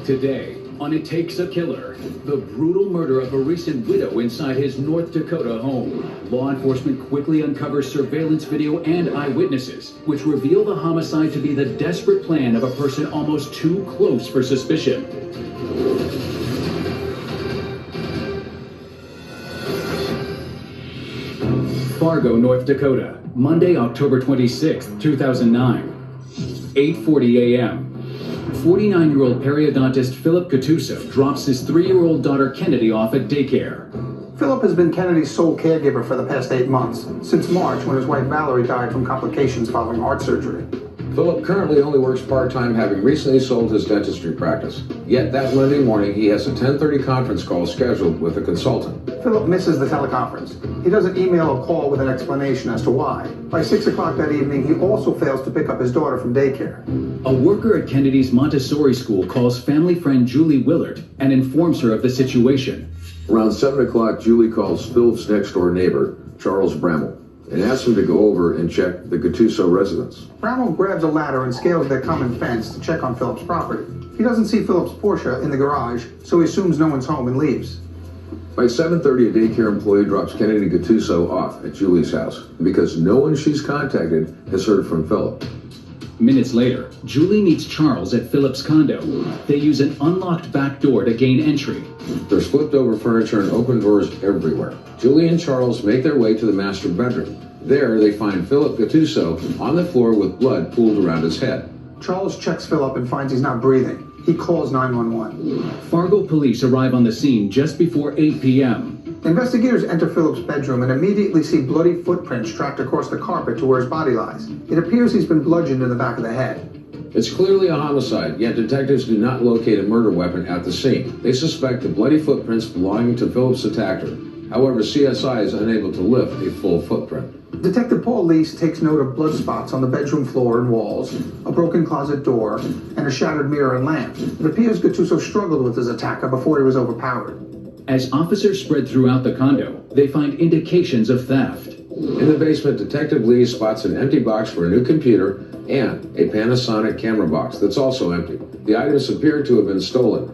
Today, on It Takes a Killer, the brutal murder of a recent widow inside his North Dakota home. Law enforcement quickly uncovers surveillance video and eyewitnesses, which reveal the homicide to be the desperate plan of a person almost too close for suspicion. Fargo, North Dakota, Monday, October 26, 2009, 8:40 a.m. 49-year-old periodontist Philip Gattuso drops his 3-year-old daughter Kennedy off at daycare. Philip has been Kennedy's sole caregiver for the past 8 months, since March when his wife Valerie died from complications following heart surgery. Philip currently only works part-time, having recently sold his dentistry practice. Yet that Monday morning, he has a 10:30 conference call scheduled with a consultant. Philip misses the teleconference. He doesn't email or call with an explanation as to why. By 6 o'clock that evening, he also fails to pick up his daughter from daycare. A worker at Kennedy's Montessori school calls family friend Julie Willard and informs her of the situation. Around 7 o'clock, Julie calls Philip's next-door neighbor, Charles Bramall, and asks him to go over and check the Gattuso residence. Bramall grabs a ladder and scales their common fence to check on Philip's property. He doesn't see Philip's Porsche in the garage, so he assumes no one's home and leaves. By 7:30, a daycare employee drops Kennedy Gattuso off at Julie's house because no one she's contacted has heard from Philip. Minutes later, Julie meets Charles at Philip's condo. They use an unlocked back door to gain entry. There's flipped over furniture and open doors everywhere. Julie and Charles make their way to the master bedroom. There, they find Philip Gattuso on the floor with blood pooled around his head. Charles checks Philip and finds he's not breathing. He calls 911. Fargo police arrive on the scene just before 8 p.m. Investigators enter Philip's bedroom and immediately see bloody footprints tracked across the carpet to where his body lies. It appears he's been bludgeoned in the back of the head. It's clearly a homicide, yet detectives do not locate a murder weapon at the scene. They suspect the bloody footprints belonging to Philip's attacker. However, CSI is unable to lift a full footprint. Detective Paul Lease takes note of blood spots on the bedroom floor and walls, a broken closet door, and a shattered mirror and lamp. It appears Gattuso struggled with his attacker before he was overpowered. As officers spread throughout the condo, they find indications of theft. In the basement, Detective Lee spots an empty box for a new computer and a Panasonic camera box that's also empty. The items appear to have been stolen.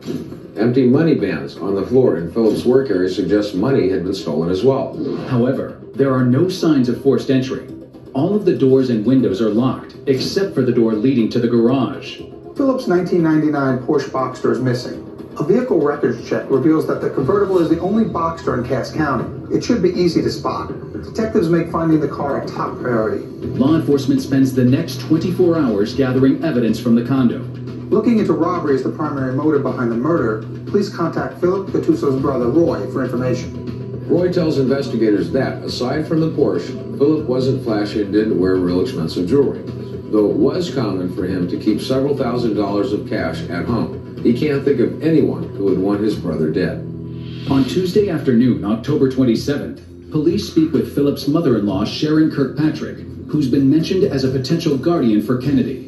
Empty money bands on the floor in Philip's work area suggest money had been stolen as well. However, there are no signs of forced entry. All of the doors and windows are locked, except for the door leading to the garage. Philip's 1999 Porsche Boxster is missing. A vehicle records check reveals that the convertible is the only Boxster in Cass County. It should be easy to spot. Detectives make finding the car a top priority. Law enforcement spends the next 24 hours gathering evidence from the condo. Looking into robbery as the primary motive behind the murder, police contact Philip Gattuso's brother, Roy, for information. Roy tells investigators that, aside from the Porsche, Philip wasn't flashy and didn't wear real expensive jewelry, though it was common for him to keep several $1,000s of cash at home. He can't think of anyone who would want his brother dead. On Tuesday afternoon, October 27th, police speak with Philip's mother-in-law, Sharon Kirkpatrick, who's been mentioned as a potential guardian for Kennedy.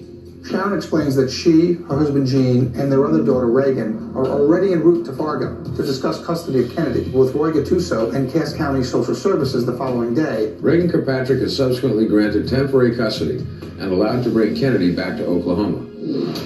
Sharon explains that she, her husband Gene, and their other daughter Reagan are already en route to Fargo to discuss custody of Kennedy with Roy Gattuso and Cass County Social Services the following day. Reagan Kirkpatrick is subsequently granted temporary custody and allowed to bring Kennedy back to Oklahoma.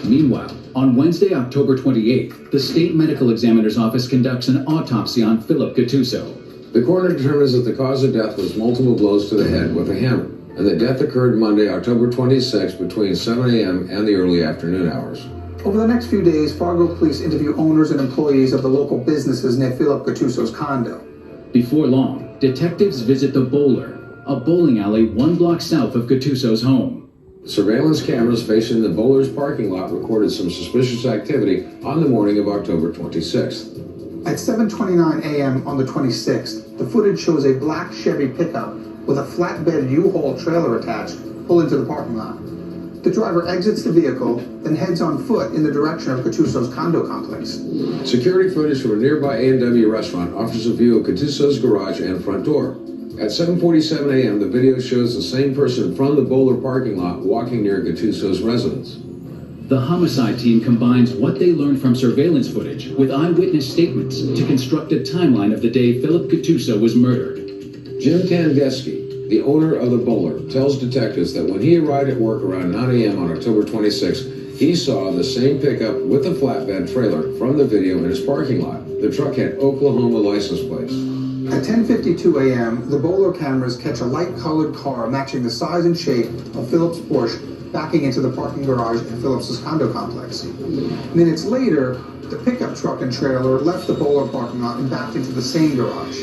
Meanwhile, on Wednesday, October 28th, the state medical examiner's office conducts an autopsy on Philip Gattuso. The coroner determines that the cause of death was multiple blows to the head with a hammer, and that death occurred Monday, October 26th between 7 a.m. and the early afternoon hours. Over the next few days, Fargo police interview owners and employees of the local businesses near Philip Gattuso's condo. Before long, detectives visit the Bowler, a bowling alley 1 block south of Gattuso's home. Surveillance cameras facing the Bowler's parking lot recorded some suspicious activity on the morning of October 26th. At 7:29 a.m. on the 26th, the footage shows a black Chevy pickup with a flatbed U-Haul trailer attached pull into the parking lot. The driver exits the vehicle, then heads on foot in the direction of Gattuso's condo complex. Security footage from a nearby A&W restaurant offers a view of Gattuso's garage and front door. At 7:47 a.m., the video shows the same person from the Bowler parking lot walking near Gattuso's residence. The homicide team combines what they learned from surveillance footage with eyewitness statements to construct a timeline of the day Philip Gattuso was murdered. Jim Kandeski, the owner of the Bowler, tells detectives that when he arrived at work around 9 a.m. on October 26th, He saw the same pickup with a flatbed trailer from the video in his parking lot. The truck had Oklahoma license plates. At 10:52 a.m., the Bowler cameras catch a light-colored car matching the size and shape of Phillips' Porsche backing into the parking garage in Phillips' condo complex. Minutes later, the pickup truck and trailer left the Bowler parking lot and backed into the same garage.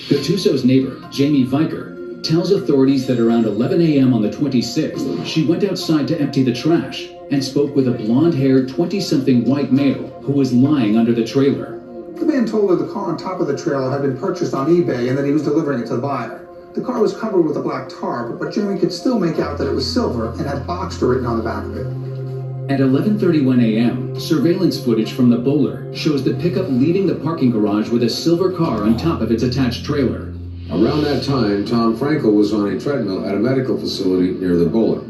Gattuso's neighbor, Jamie Viker, tells authorities that around 11 a.m. on the 26th, she went outside to empty the trash and spoke with a blonde-haired 20-something white male who was lying under the trailer. The man told her the car on top of the trailer had been purchased on eBay and that he was delivering it to the buyer. The car was covered with a black tarp, but Jamie could still make out that it was silver and had Boxster written on the back of it. At 11:31 a.m., surveillance footage from the Bowler shows the pickup leaving the parking garage with a silver car on top of its attached trailer. Around that time, Tom Frankel was on a treadmill at a medical facility near the Bowler.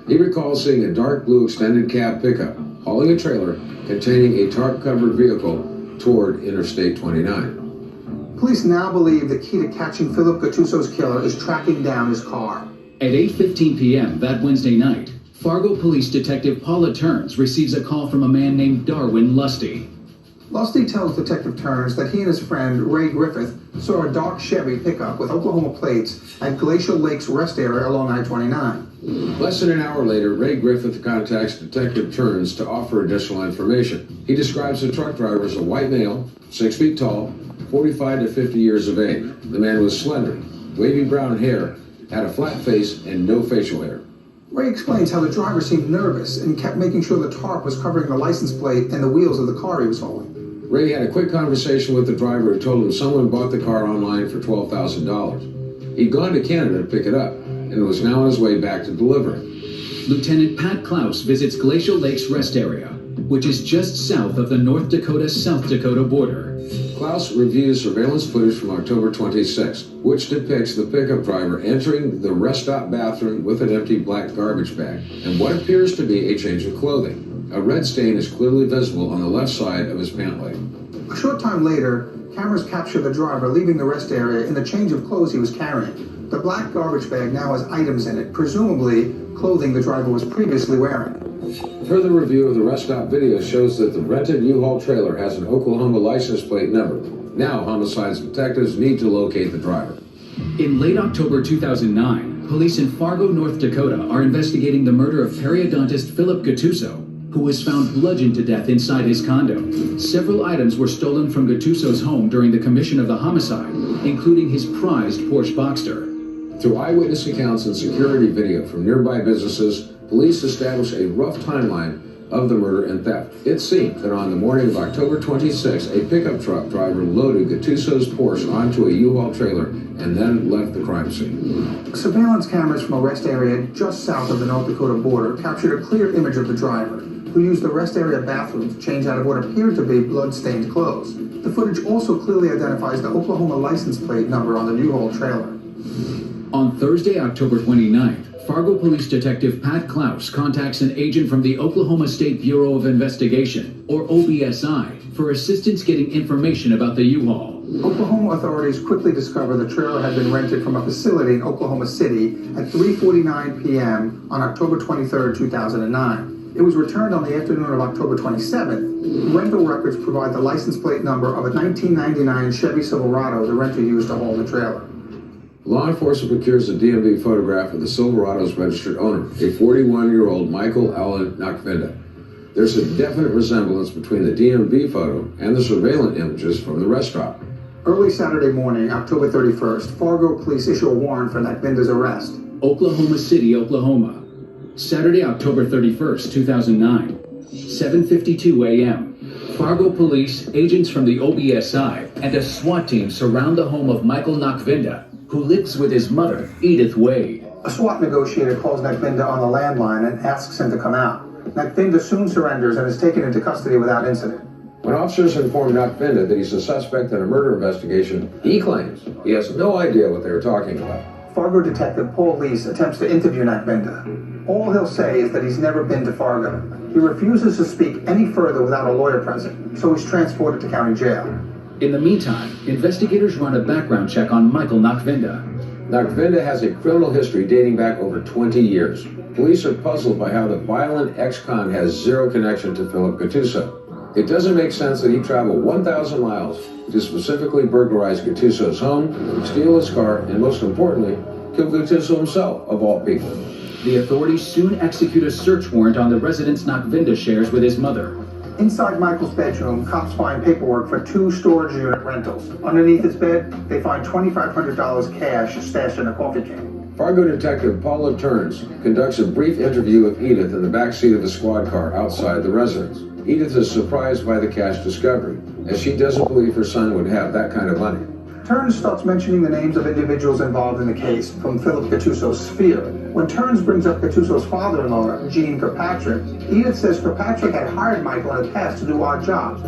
He recalls seeing a dark blue extended cab pickup hauling a trailer containing a tarp-covered vehicle toward Interstate 29. Police now believe the key to catching Philip Gattuso's killer is tracking down his car. At 8:15 p.m. that Wednesday night, Fargo Police Detective Paula Turns receives a call from a man named Darwin Lusty. Lusty tells Detective Turns that he and his friend Ray Griffith saw a dark Chevy pickup with Oklahoma plates at Glacial Lakes rest area along I-29. Less than an hour later, Ray Griffith contacts Detective Turns to offer additional information. He describes the truck driver as a white male, 6 feet tall, 45 to 50 years of age. The man was slender, wavy brown hair, had a flat face, and no facial hair. Ray explains how the driver seemed nervous and kept making sure the tarp was covering the license plate and the wheels of the car he was hauling. Ray had a quick conversation with the driver who told him someone bought the car online for $12,000. He'd gone to Canada to pick it up and was now on his way back to deliver it. Lieutenant Pat Klaus visits Glacial Lakes rest area, which is just south of the North Dakota-South Dakota border. Klaus reviews surveillance footage from October 26, which depicts the pickup driver entering the rest stop bathroom with an empty black garbage bag and what appears to be a change of clothing. A red stain is clearly visible on the left side of his pant leg. A short time later, cameras capture the driver leaving the rest area in the change of clothes he was carrying. The black garbage bag now has items in it, presumably clothing the driver was previously wearing. Further review of the rest stop video shows that the rented U-Haul trailer has an Oklahoma license plate number. Now, homicides detectives need to locate the driver. In late October 2009, police in Fargo, North Dakota are investigating the murder of periodontist Philip Gattuso, who was found bludgeoned to death inside his condo. Several items were stolen from Gattuso's home during the commission of the homicide, including his prized Porsche Boxster. Through eyewitness accounts and security video from nearby businesses, police established a rough timeline of the murder and theft. It seemed that on the morning of October 26, a pickup truck driver loaded Gattuso's Porsche onto a U-Haul trailer and then left the crime scene. Surveillance cameras from a rest area just south of the North Dakota border captured a clear image of the driver, who used the rest area bathroom to change out of what appeared to be blood-stained clothes. The footage also clearly identifies the Oklahoma license plate number on the U-Haul trailer. On Thursday, October 29th, Fargo Police Detective Pat Klaus contacts an agent from the Oklahoma State Bureau of Investigation, or OBSI, for assistance getting information about the U-Haul. Oklahoma authorities quickly discover the trailer had been rented from a facility in Oklahoma City at 3:49 p.m. on October 23, 2009. It was returned on the afternoon of October 27th. Rental records provide the license plate number of a 1999 Chevy Silverado the renter used to haul the trailer. Law enforcement procures a DMV photograph of the Silverado's registered owner, a 41-year-old Michael Allen Nakvinda. There's a definite resemblance between the DMV photo and the surveillance images from the rest stop. Early Saturday morning, October 31st, Fargo police issue a warrant for Nakvinda's arrest. Oklahoma City, Oklahoma. Saturday, October 31st, 2009, 7:52 a.m. Fargo police, agents from the OBSI, and a SWAT team surround the home of Michael Nakvinda, who lives with his mother, Edith Wade. A SWAT negotiator calls Nakvinda on the landline and asks him to come out. Nakvinda soon surrenders and is taken into custody without incident. When officers inform Nakvinda that he's a suspect in a murder investigation, he claims he has no idea what they were talking about. Fargo detective Paul Leese attempts to interview Nakvinda. All he'll say is that he's never been to Fargo. He refuses to speak any further without a lawyer present, so he's transported to county jail. In the meantime, investigators run a background check on Michael Nakvinda. Nakvinda has a criminal history dating back over 20 years. Police are puzzled by how the violent ex-con has zero connection to Philip Gattuso. It doesn't make sense that he traveled 1,000 miles to specifically burglarize Gattuso's home, steal his car, and most importantly, kill Gattuso himself, of all people. The authorities soon execute a search warrant on the residence Nakvinda shares with his mother. Inside Michael's bedroom, cops find paperwork for 2 storage unit rentals. Underneath his bed, they find $2,500 cash stashed in a coffee can. Fargo detective Paula Turns conducts a brief interview of Edith in the backseat of the squad car outside the residence. Edith is surprised by the cash discovery, as she doesn't believe her son would have that kind of money. Turns starts mentioning the names of individuals involved in the case from Philip Gattuso's sphere. When Turns brings up Gattuso's father-in-law, Gene Kirkpatrick, Edith says Kirkpatrick had hired Michael in the past to do odd jobs.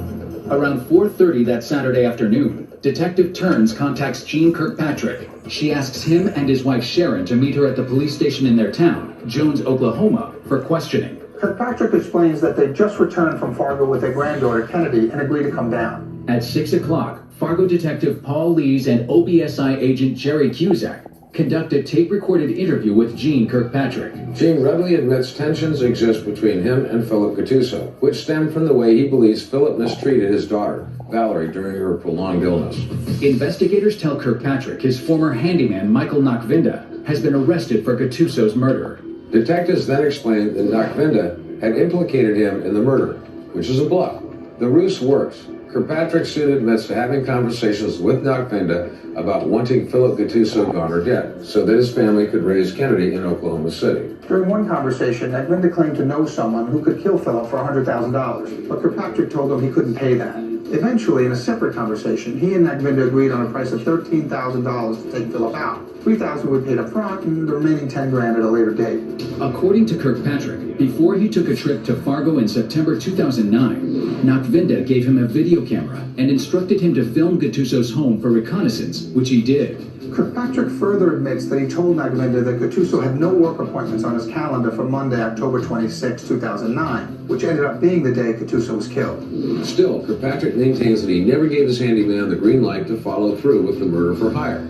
Around 4:30 that Saturday afternoon, Detective Turns contacts Gene Kirkpatrick. She asks him and his wife Sharon to meet her at the police station in their town, Jones, Oklahoma, for questioning. Kirkpatrick explains that they just returned from Fargo with their granddaughter Kennedy and agreed to come down. At 6 o'clock, Fargo detective Paul Lees and OBSI agent Jerry Cusack conduct a tape-recorded interview with Gene Kirkpatrick. Gene readily admits tensions exist between him and Philip Gattuso, which stem from the way he believes Philip mistreated his daughter, Valerie, during her prolonged illness. Investigators tell Kirkpatrick his former handyman Michael Nakvinda has been arrested for Gattuso's murder. Detectives then explained that Nakvinda had implicated him in the murder, which is a bluff. The ruse works. Kirkpatrick soon admits to having conversations with Nakvinda about wanting Philip Gattuso gone or dead, so that his family could raise Kennedy in Oklahoma City. During one conversation, Nakvinda claimed to know someone who could kill Philip for $100,000, but Kirkpatrick told him he couldn't pay that. Eventually, in a separate conversation, he and Nakvinda agreed on a price of $13,000 to take Philip out. $3,000 would be paid up front, and the remaining $10,000 at a later date. According to Kirkpatrick, before he took a trip to Fargo in September 2009, Nakvinda gave him a video camera and instructed him to film Gattuso's home for reconnaissance, which he did. Kirkpatrick further admits that he told Nakvinda that Gattuso had no work appointments on his calendar for Monday, October 26, 2009, which ended up being the day Gattuso was killed. Still, Kirkpatrick maintains that he never gave his handyman the green light to follow through with the murder for hire.